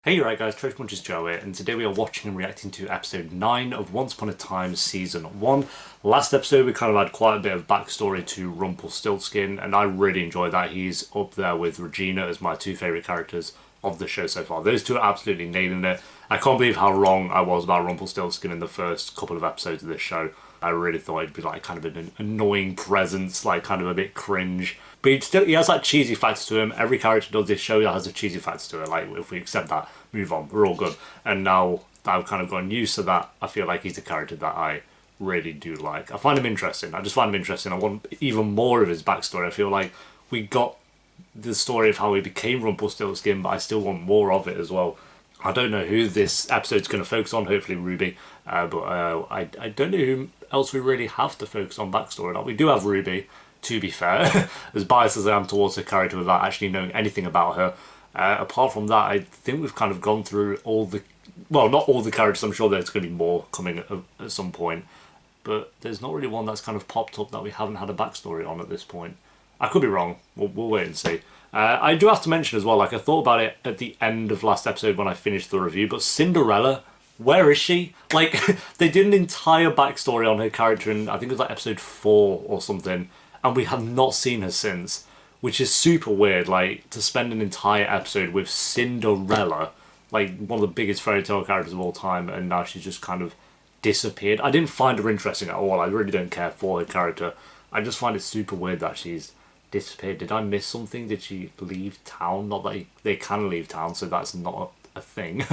Hey, you right guys, Trash Punches Joe here, and today we are watching and reacting to episode 9 of Once Upon a Time Season 1. Last episode we kind of had quite a bit of backstory to Rumpelstiltskin, and I really enjoyed that. He's up there with Regina as my two favourite characters of the show so far. Those two are absolutely nailing it. I can't believe how wrong I was about Rumpelstiltskin in the first couple of episodes of this show. I really thought he'd be like kind of an annoying presence, like kind of a bit cringe. But he has that cheesy factor to him. Every character does this show that has a cheesy factor to it. Like, if we accept that, move on. We're all good. And now that I've kind of gotten used to that, I feel like he's a character that I really do like. I find him interesting. I just find him interesting. I want even more of his backstory. I feel like we got the story of how he became Rumpelstiltskin, but I still want more of it as well. I don't know who this episode's going to focus on, hopefully Ruby, but I don't know who else we really have to focus on backstory. Like, we do have Ruby, to be fair, as biased as I am towards her character without actually knowing anything about her. Apart from that, I think we've kind of gone through all the, well, not all the characters, I'm sure there's going to be more coming at some point, but there's not really one that's kind of popped up that we haven't had a backstory on at this point. I could be wrong, we'll wait and see. I do have to mention as well, like I thought about it at the end of last episode when I finished the review, but Cinderella, where is she? Like, they did an entire backstory on her character in, I think it was like episode 4 or something, and we have not seen her since, which is super weird, like, to spend an entire episode with Cinderella, like, one of the biggest fairy tale characters of all time, and now she's just kind of disappeared. I didn't find her interesting at all, I really don't care for her character. I just find it super weird that she's disappeared. Did I miss something? Did she leave town? Not that they can leave town, so that's not a thing.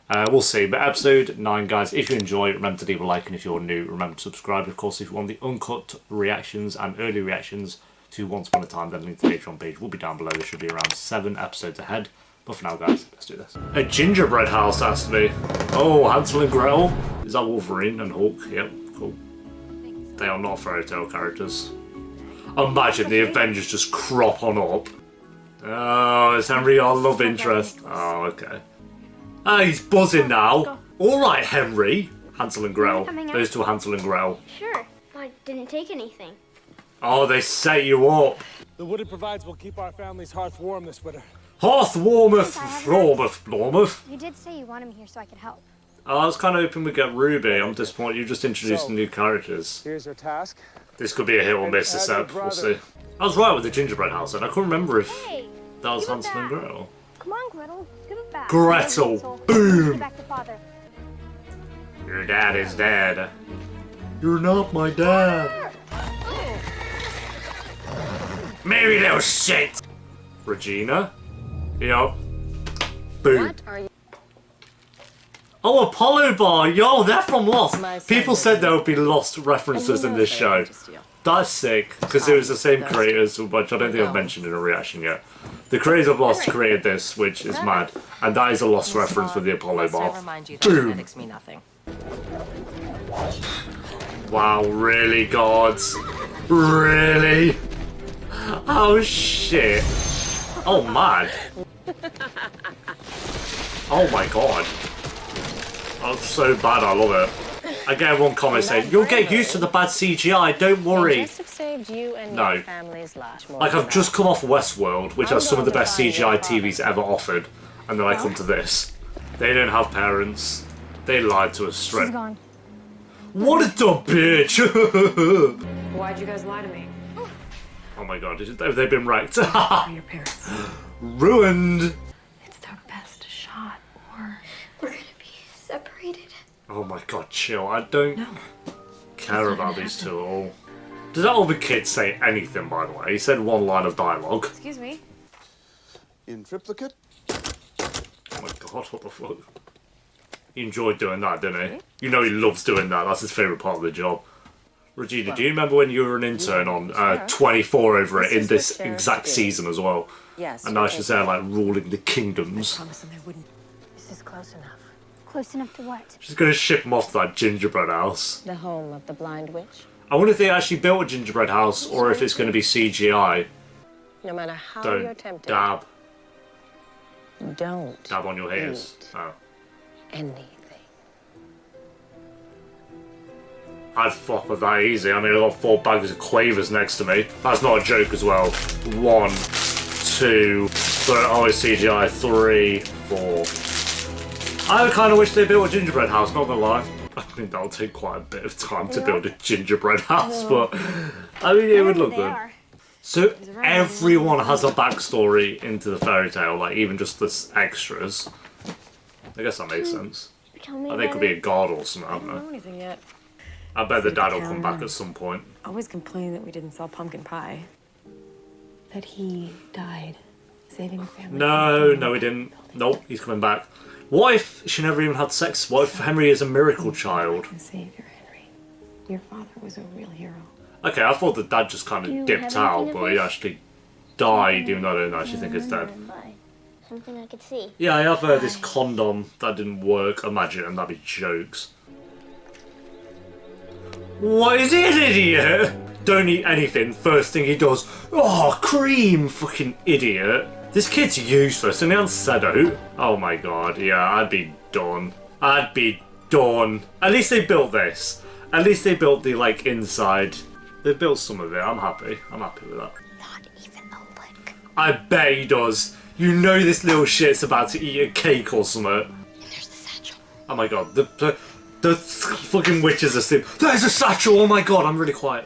We'll see. But episode 9, guys, if you enjoy, remember to leave a like, and if you're new, remember to subscribe. Of course, if you want the uncut reactions and early reactions to Once Upon a Time, then link to the Patreon page will be down below. There should be around 7 episodes ahead. But for now, guys, let's do this. A gingerbread house has to be. Oh, Hansel and Gretel. Is that Wolverine and Hulk? Yep, cool. They are not fairy tale characters. Imagine the Avengers just crop on up. Oh, is Henry our love interest? Oh, okay. Ah, he's buzzing now. Alright, Henry. Hansel and Gretel. Those two are Hansel and Gretel. Sure. I didn't take anything. Oh, they set you up. The wood it provides will keep our family's hearth warm this winter. Hearth warmeth, warmeth. You did say you wanted me here so I could help. I was kind of hoping we'd get Ruby. I'm disappointed you just introduced new characters. Here's your task. This could be a hit or miss this ep, we'll see. I was right with the gingerbread house, and I couldn't remember if that was Hansel and Gretel. Come on, Gretel. Give it back. Gretel! Boom! Give back to Father. Your dad is dead. You're not my dad. Merry little shit! Regina? Yup. Boom. What are you? Oh, Apollo Bar! Yo, they're from Lost! People said there would be Lost references in this show. That's sick, because it was the same creators, which I don't think I've mentioned in a reaction yet. The creators of Lost created this, which is mad. And that is a Lost reference with the Apollo Bar. Boom! Wow, really, gods? Really? Oh, shit. Oh, mad. Oh my god. That's so bad, I love it. I get everyone comments saying, you'll get used to the bad CGI, don't worry. No. Like, I've just come off Westworld, which has some of the best CGI TV's ever offered, and then I come to this. They don't have parents. They lied to us straight. She's gone. What a dumb bitch! Why'd you guys lie to me? Oh my god, have they been wrecked? Your parents. Ruined! It's their best shot, or We're gonna be separated. Oh my god, chill. I don't care about these two at all. Does that other kid say anything, by the way? He said one line of dialogue. excuse me. In triplicate? Oh my god, what the fuck? He enjoyed doing that, didn't he? You know he loves doing that. That's his favourite part of the job. Regina, do you remember when you were an intern on 24 over it in this exact season as well? Yes. And now she's there, like, ruling the kingdoms. Promise them they wouldn't. This is close enough. Close enough to what? She's gonna ship him off to that gingerbread house. The home of the blind witch. I wonder if they actually built a gingerbread house or if it's gonna be CGI. No matter how you're Don't tempted. dab. Don't. Dab on your ears. eat Oh. Anything. I'd fuck with that easy. I mean, I've got 4 bags of quavers next to me. That's not a joke as well. 1, 2, but oh, it's CGI. 3, 4, I kind of wish they built a gingerbread house, not gonna lie. I mean, that'll take quite a bit of time to build a gingerbread house, but I mean, it would look good. So everyone has a backstory into the fairy tale, like even just the extras. I guess that makes sense. I think it could be a god or something, I don't know. Anything yet? I bet the dad will come back at some point. Always complained that we didn't sell pumpkin pie. That he died, saving the family. No, he didn't. Nope, he's coming back. What if she never even had sex? What if Henry is a miracle child? The savior, Henry. Your father was a real hero. Okay, I thought the dad just kind of dipped out, but he actually died, even though I don't actually think he's dead. Something I could see. Yeah, I have this condom that didn't work. Imagine, and that'd be jokes. What is he, an idiot? Don't eat anything. First thing he does, oh, cream, fucking idiot. This kid's useless, and he'll set out. Oh my god, yeah, I'd be done. I'd be done. At least they built this. At least they built the, like, inside. They built some of it. I'm happy. I'm happy with that. Not even a lick. I bet he does. You know this little shit's about to eat a cake or something. And there's the satchel. Oh my god, the fucking witches are asleep. There's a satchel! Oh my god, I'm really quiet.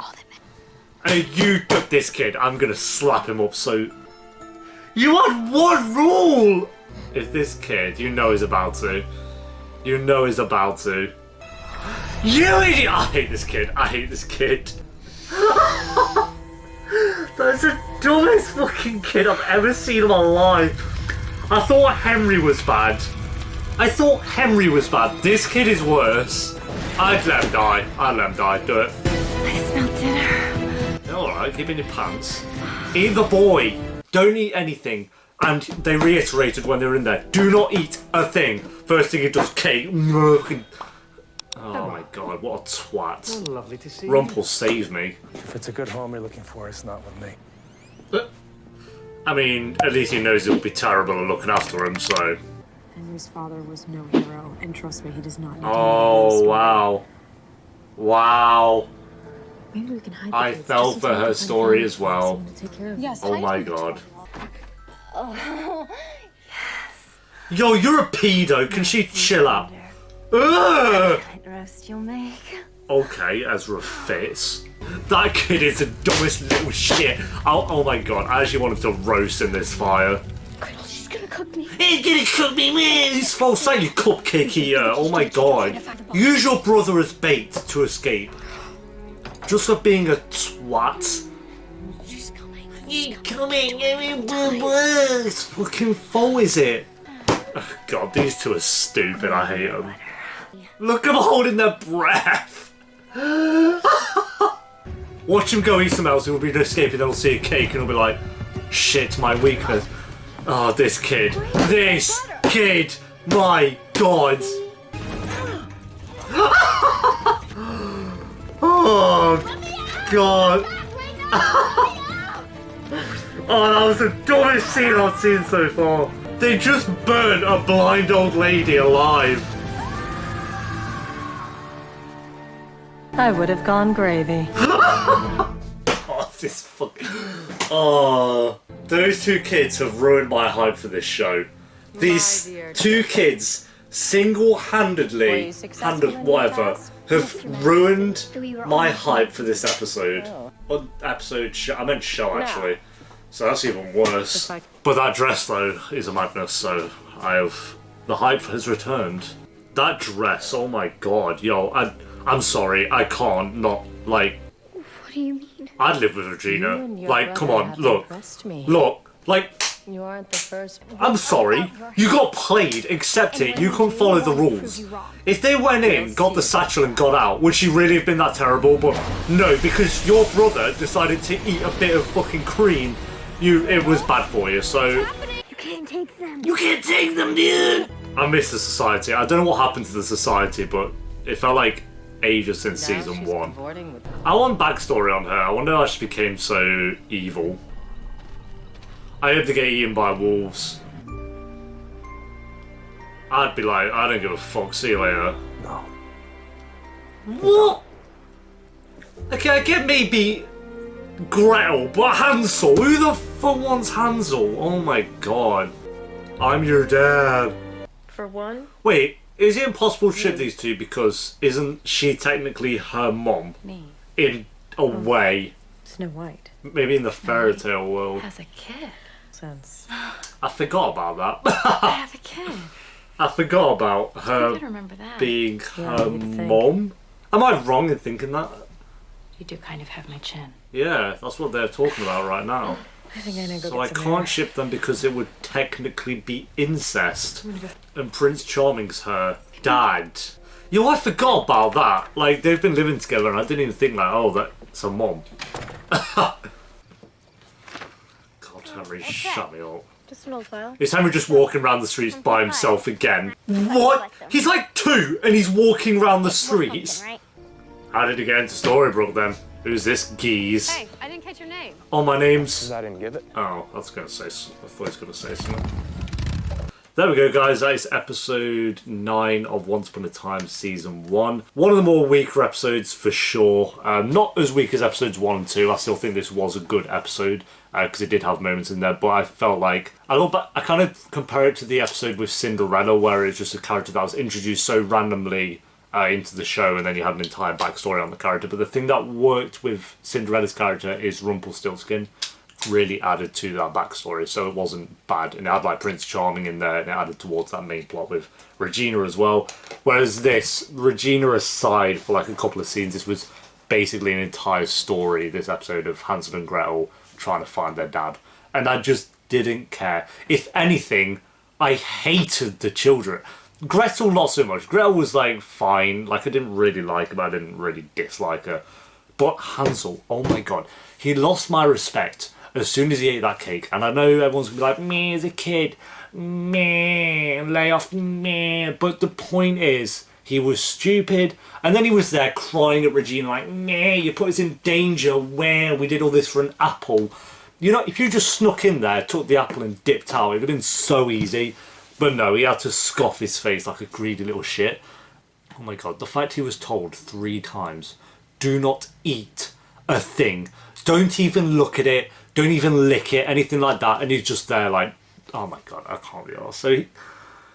And you took this kid, I'm gonna slap him up so... You had one rule! If this kid, you know he's about to. You know he's about to. You idiot! I hate this kid. I hate this kid. That's the dumbest fucking kid I've ever seen in my life. I thought Henry was bad. This kid is worse. I'd let him die. I'd let him die. Do it. I smell dinner. Alright, keep in your pants. Eat the boy. Don't eat anything. And they reiterated when they were in there, do not eat a thing. First thing he does, cake. Oh my god, what a twat. Oh, lovely to see Rumpel saves me. If it's a good home you're looking for, it's not with me. I mean, at least he knows it will be terrible at looking after him, so... Henry's father was no hero, and trust me, he does not need Oh, wow. Wow. Maybe we can hide I fell for her story as well. Yes, Oh my god. Yo, you're a pedo. Can she chill out? Ugh! Roast you'll make. Okay, Ezra fits. That kid is the dumbest little shit. Oh my god, I actually wanted to roast in this fire. Gretel, she's gonna cook me. He's gonna cook me, man! He's false out, you cupcake here. Oh my god. Use your brother as bait to escape. Just for being a twat. She's coming. He's coming, it's fucking full, is it? Oh god, these two are stupid, I hate them. Look at them holding their breath. Watch him go eat some else, he'll be escaping, they'll see a cake and he'll be like, shit, my weakness. Oh, this kid, my god. Oh, god. Oh, that was the dumbest scene I've seen so far. They just burnt a blind old lady alive. I would have gone gravy. Oh, this fucking... Oh, those two kids have ruined my hype for this show. These two kids single-handedly, whatever, have ruined my hype for this episode. Well, I meant show, actually. So that's even worse. But that dress, though, is a madness, so the hype has returned. That dress, oh my god, yo, I'm sorry, I can't not, like... What do you mean? I'd live with Regina. Like, come on, look, like... You aren't the first. I'm sorry, you got played, accept it, you can't follow the rules. If they went in, got the satchel and got out, would she really have been that terrible? But no, because your brother decided to eat a bit of fucking cream, it was bad for you, so... You can't take them. You can't take them, dude! I miss the society. I don't know what happened to the society, but it felt like ages since season 1. I want backstory on her. I wonder how she became so evil. I hope to get eaten by wolves. I'd be like, I don't give a fuck, see you later. No. What? Okay, I get maybe Gretel, but Hansel? Who the fuck wants Hansel? Oh my god. I'm your dad. For one, Wait, is it impossible to ship these two because isn't she technically her mom me. in a way? Snow White. Maybe in the fairy tale world. Has a kid. Sense. I forgot about that. I have a kid. I forgot about I her remember that. being Yeah, her you'd think. mom. Am I wrong in thinking that? You do kind of have my chin. Yeah, that's what they're talking about right now. I think I know. So I can't ship them because it would technically be incest. And Prince Charming's her dad. Yo, I forgot about that. Like, they've been living together and I didn't even think like, oh, that's a mom. God, Henry, shut me up. Just an old file. Is Henry just walking around the streets by himself again? What? He's like 2 and he's walking around the streets? Right? How did he get into Storybrooke then? Who's this geese? Hey, I didn't catch your name. Oh, my name's... I didn't give it. Oh, I was going to say... I thought he was going to say something. There we go, guys. That is episode 9 of Once Upon a Time Season 1. One of the more weaker episodes, for sure. Not as weak as episodes 1 and 2. I still think this was a good episode, because it did have moments in there, but I felt like... I kind of compare it to the episode with Cinderella, where it's just a character that was introduced so randomly into the show, and then you had an entire backstory on the character. But the thing that worked with Cinderella's character is Rumpelstiltskin really added to that backstory, so it wasn't bad, and it had like Prince Charming in there, and it added towards that main plot with Regina as well. Whereas this, Regina aside for like a couple of scenes, this was basically an entire story, this episode of Hansel and Gretel trying to find their dad, and I just didn't care. If anything, I hated the children. Gretel not so much. Gretel was like fine, like I didn't really like her, but I didn't really dislike her. But Hansel, oh my god, he lost my respect as soon as he ate that cake. And I know everyone's gonna be like, me as a kid, me, lay off me. But the point is, he was stupid, and then he was there crying at Regina like, me, you put us in danger, where we did all this for an apple. You know, if you just snuck in there, took the apple and dipped out, it would have been so easy. But no, he had to scoff his face like a greedy little shit. Oh my god, the fact he was told 3 times, do not eat a thing. Don't even look at it. Don't even lick it, anything like that. And he's just there like, oh my god, I can't be arsed. So,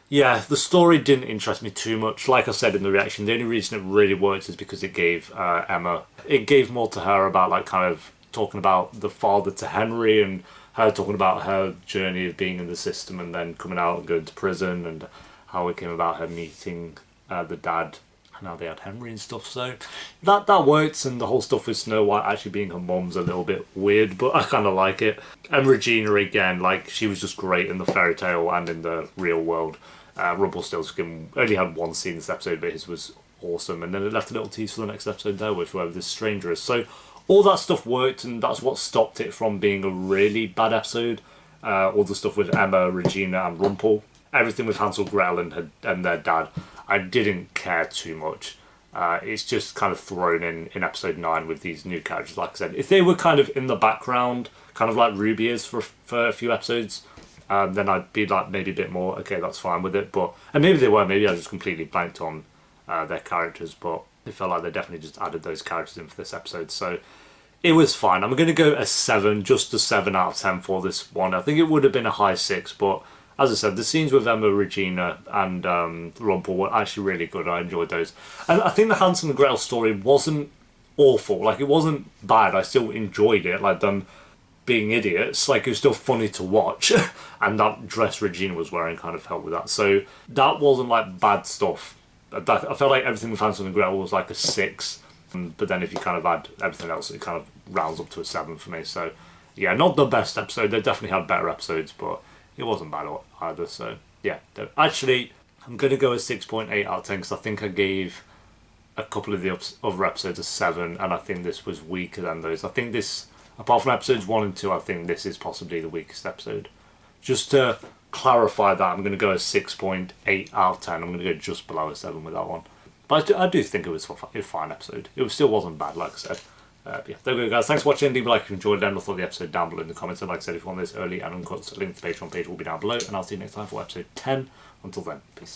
yeah, the story didn't interest me too much. Like I said in the reaction, the only reason it really worked is because it gave Emma, it gave more to her about like kind of talking about the father to Henry, and her talking about her journey of being in the system and then coming out and going to prison, and how it came about her meeting the dad, and how they had Henry and stuff. So that works, and the whole stuff with Snow White actually being her mum's a little bit weird, but I kind of like it. And Regina again, like she was just great in the fairy tale and in the real world. Rumpelstiltskin only had 1 scene this episode, but his was awesome, and then it left a little tease for the next episode there with whoever this stranger is. So all that stuff worked, and that's what stopped it from being a really bad episode. All the stuff with Emma, Regina and Rumpel. Everything with Hansel, Gretel and their dad, I didn't care too much. It's just kind of thrown in episode 9 with these new characters, like I said. If they were kind of in the background, kind of like Ruby is for a few episodes, then I'd be like maybe a bit more, okay, that's fine with it. But and maybe they were, maybe I just completely blanked on their characters, but it felt like they definitely just added those characters in for this episode, so it was fine. I'm going to go a 7, just a 7 out of 10 for this one. I think it would have been a high 6, but as I said, the scenes with Emma, Regina and Rumpel were actually really good. I enjoyed those. And I think the Hansel and Gretel story wasn't awful. Like, it wasn't bad. I still enjoyed it. Like, them being idiots. Like, it was still funny to watch. And that dress Regina was wearing kind of helped with that. So that wasn't, like, bad stuff. I felt like everything with Hansel and Gretel was like a 6, but then if you kind of add everything else, it kind of rounds up to a 7 for me. So yeah, not the best episode. They definitely had better episodes, but it wasn't bad either. So yeah, actually I'm going to go a 6.8 out of 10 because I think I gave a couple of the other episodes a 7, and I think this was weaker than those. I think this, apart from episodes 1 and 2, I think this is possibly the weakest episode. Just to clarify that, I'm going to go a 6.8 out of 10. I'm going to go just below a 7 with that one. But I do think it was a fine episode. It still wasn't bad, like I said. Yeah, there we go, guys. Thanks for watching. Leave a like if you enjoyed it. And also the episode down below in the comments. And like I said, if you want this early and uncut, link to the Patreon page will be down below. And I'll see you next time for episode 10. Until then, peace.